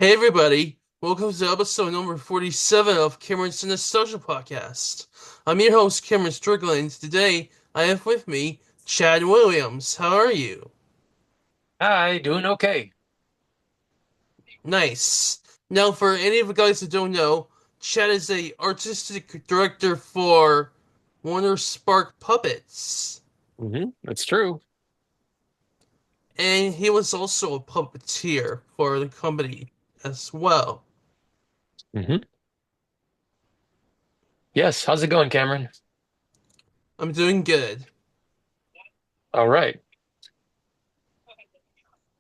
Hey everybody, welcome to episode number 47 of Cameron's Nostalgia Podcast. I'm your host, Cameron Strickland. Today, I have with me Chad Williams. How are you? Hi, doing okay. Nice. Now, for any of the guys that don't know, Chad is a artistic director for WonderSpark Puppets, That's true. and he was also a puppeteer for the company as well. hmm Yes, how's it going, Cameron? I'm doing good. All right.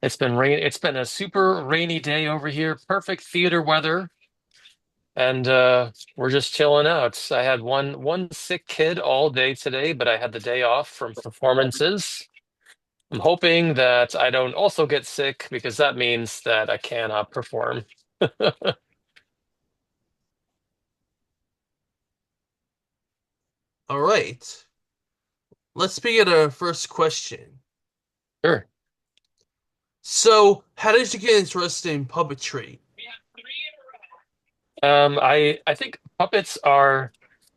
It's been rain. It's been a super rainy day over here. Perfect theater weather, and we're just chilling out. I had one sick kid all day today, but I had the day off from performances. I'm hoping that I don't also get sick because that means that I cannot perform. All right, let's begin our first question. Sure. How did you get interested in puppetry? I think puppets are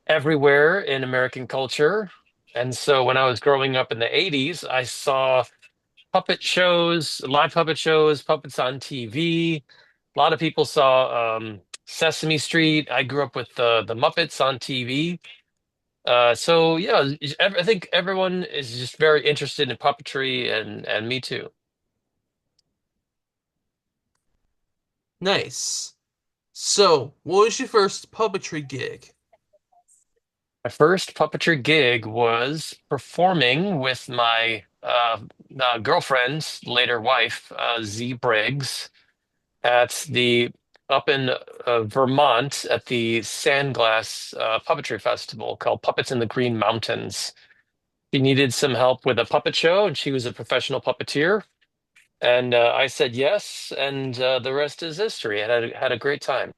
everywhere in American culture. And so when I was growing up in the 80s, I saw puppet shows, live puppet shows, puppets on TV. A lot of people saw Sesame Street. I grew up with the Muppets on TV. So yeah, I think everyone is just very interested in puppetry and me too. Nice. So, what was your first puppetry gig? My first puppetry gig was performing with my girlfriend's later wife, Z Briggs, at the up in Vermont at the Sandglass Puppetry Festival called Puppets in the Green Mountains. She needed some help with a puppet show, and she was a professional puppeteer. And I said yes, and the rest is history. I had a great time.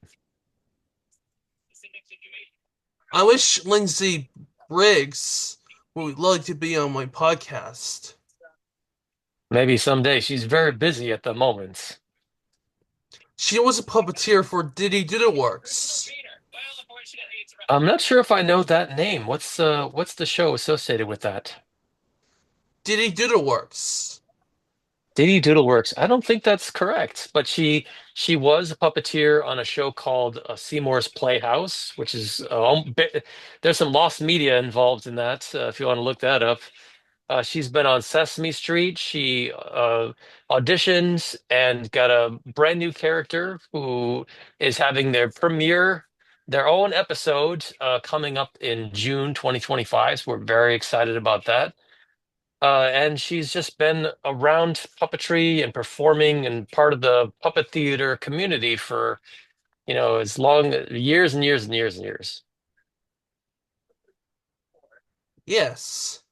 I wish Lindsay Briggs would like to be on my podcast. Maybe someday. She's very busy at the moment. She was a puppeteer for Diddy Doodle Works. I'm not sure if I know that name. What's the show associated with that? Diddy Doodle Works. Didi Doodleworks. I don't think that's correct, but she was a puppeteer on a show called Seymour's Playhouse, which is there's some lost media involved in that. If you want to look that up, she's been on Sesame Street. She auditioned and got a brand new character who is having their own episode coming up in June 2025. So we're very excited about that. And she's just been around puppetry and performing and part of the puppet theater community for, as long years and years and years and years. Yes.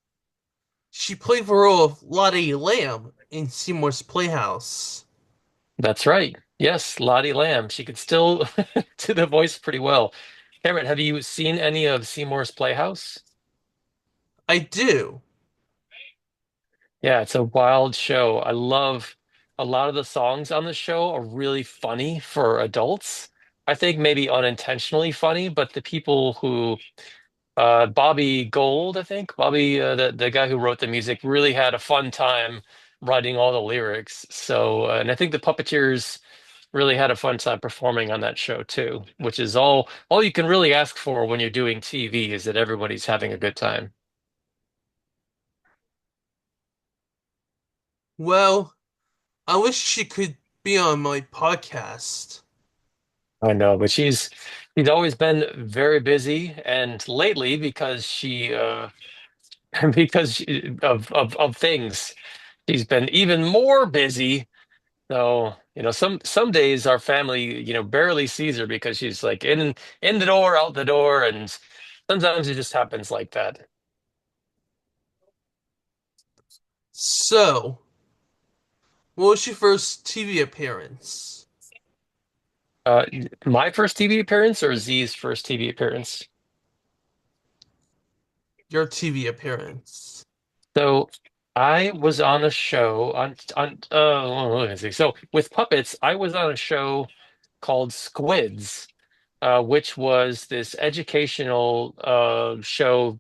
She played the role of Lottie Lamb in Seymour's Playhouse. That's right. Yes, Lottie Lamb. She could still do the voice pretty well. Cameron, have you seen any of Seymour's Playhouse? I do. Yeah, it's a wild show. I love a lot of the songs on the show are really funny for adults. I think maybe unintentionally funny, but the people who Bobby Gold, I think. Bobby, the guy who wrote the music, really had a fun time writing all the lyrics. So, and I think the Puppeteers really had a fun time performing on that show too, which is all you can really ask for when you're doing TV is that everybody's having a good time. Well, I wish she could be on my podcast. I know, but she's always been very busy, and lately of things, she's been even more busy. So, some days our family, barely sees her because she's like in the door, out the door, and sometimes it just happens like that. So, what was your first TV appearance? Uh, my first TV appearance or Z's first TV appearance? Your TV appearance. So I was on a show on let me see. So with puppets, I was on a show. called Squids, which was this educational show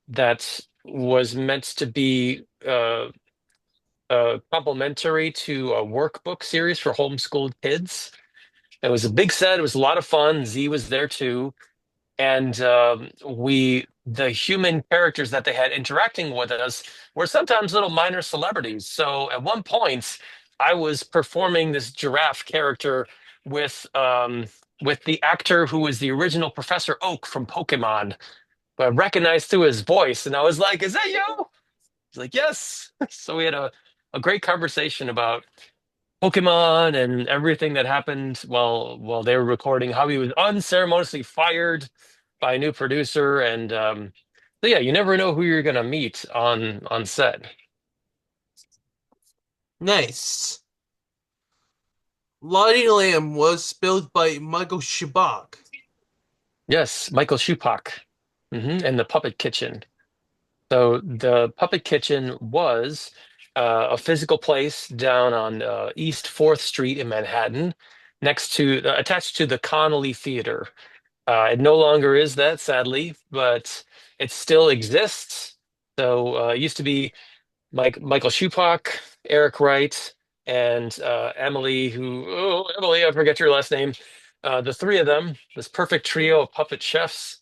that was meant to be complementary to a workbook series for homeschooled kids. It was a big set. It was a lot of fun. Z was there too. And the human characters that they had interacting with us were sometimes little minor celebrities. So at one point, I was performing this giraffe character with the actor who was the original Professor Oak from Pokemon, who I recognized through his voice. And I was like, "Is that you?" He's like, "Yes." So we had a great conversation about Pokemon and everything that happened while they were recording, how he was unceremoniously fired by a new producer, and so yeah, you never know who you're gonna meet on set. Nice. Lottie Lamb was built by Michael Shabak. Yes, Michael Schupak, and the Puppet Kitchen. So the Puppet Kitchen was a physical place down on East Fourth Street in Manhattan, next to attached to the Connolly Theater. It no longer is that, sadly, but it still exists. So it used to be Michael Schupak, Eric Wright, and Emily, Emily, I forget your last name. The three of them, this perfect trio of puppet chefs.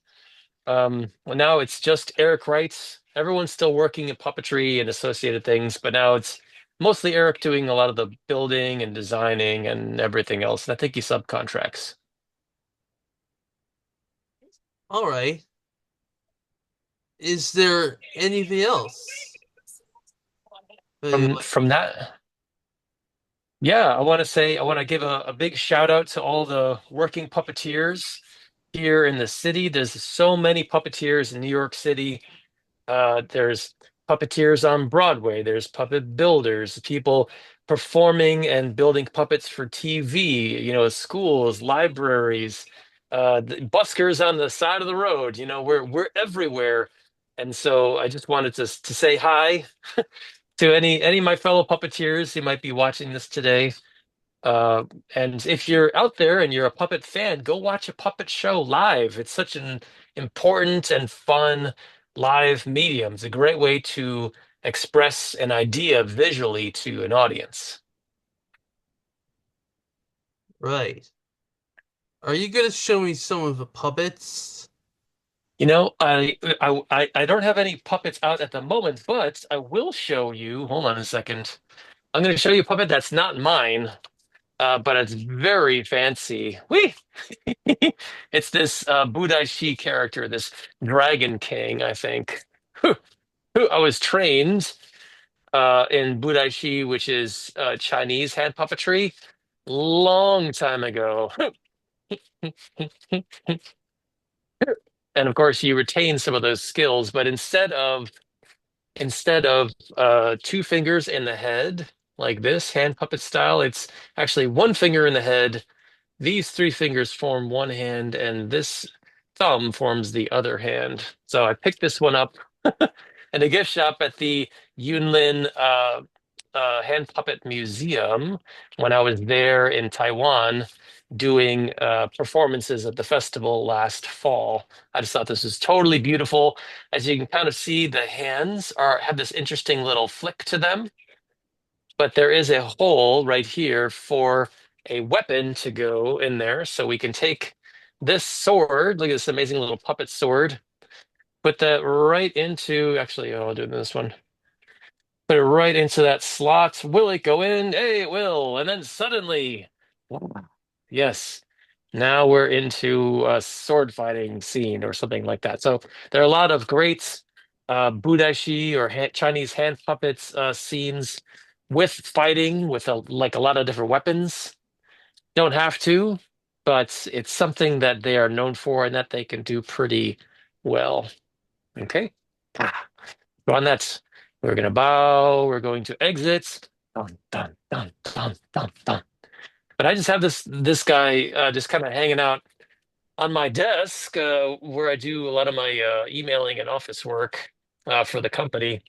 Well, now it's just Eric Wright. Everyone's still working in puppetry and associated things, but now it's mostly Eric doing a lot of the building and designing and everything else. And I think he subcontracts. All right. Is there anything else that you From like? from that, yeah, I want to give a big shout out to all the working puppeteers here in the city. There's so many puppeteers in New York City. There's puppeteers on Broadway. There's puppet builders, people performing and building puppets for TV, schools, libraries, the buskers on the side of the road. We're everywhere. And so I just wanted to say hi to any of my fellow puppeteers who might be watching this today. Uh, and if you're out there and you're a puppet fan, go watch a puppet show live. It's such an important and fun live medium. It's a great way to express an idea visually to an audience. Right. Are you gonna show me some of the puppets? I don't have any puppets out at the moment, but I will show you. Hold on a second. I'm going to show you a puppet that's not mine, but it's very fancy. Whee! It's this Budaishi character, this Dragon King, I think. I was trained in Budaishi, which is Chinese hand puppetry, long time ago. And of course, you retain some of those skills, but instead of two fingers in the head like this, hand puppet style, it's actually one finger in the head. These three fingers form one hand, and this thumb forms the other hand. So I picked this one up in a gift shop at the Yunlin Hand Puppet Museum when I was there in Taiwan doing performances at the festival last fall. I just thought this was totally beautiful. As you can kind of see, the hands have this interesting little flick to them, but there is a hole right here for a weapon to go in there. So we can take this sword, look at this amazing little puppet sword, put that right into, actually, I'll do this one. Put it right into that slot. Will it go in? Hey, it will. And then suddenly, yes, now we're into a sword fighting scene or something like that. So there are a lot of great Budaishi or Chinese hand puppets scenes with fighting with like a lot of different weapons. Don't have to, but it's something that they are known for and that they can do pretty well. Okay. So on that, we're gonna bow. We're going to exit. Dun, dun, dun, dun, dun, dun. But I just have this guy just kind of hanging out on my desk where I do a lot of my emailing and office work for the company.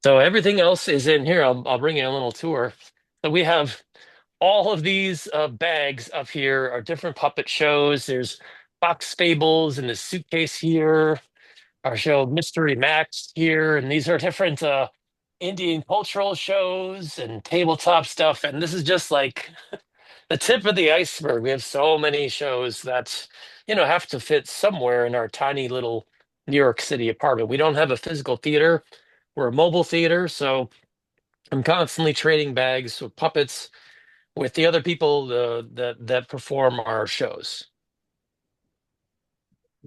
So everything else is in here. I'll bring you a little tour. So we have all of these bags up here are different puppet shows. There's Box Fables and the suitcase here. Our show Mystery Max here, and these are different Indian cultural shows and tabletop stuff. And this is just like the tip of the iceberg. We have so many shows that, have to fit somewhere in our tiny little New York City apartment. We don't have a physical theater. We're a mobile theater, so I'm constantly trading bags with puppets with the other people that perform our shows.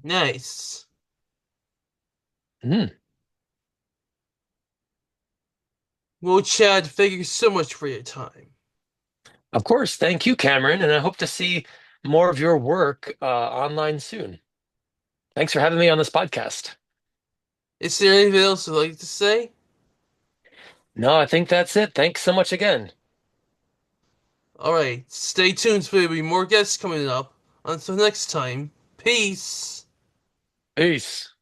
Nice. Mhm. Well, Chad, thank you so much for your time. Of course, thank you, Cameron, and I hope to see more of your work online soon. Thanks for having me on this podcast. Is there anything else you'd like to say? No, I think that's it. Thanks so much again. Alright, stay tuned for there'll be more guests coming up. Until next time, peace. Peace.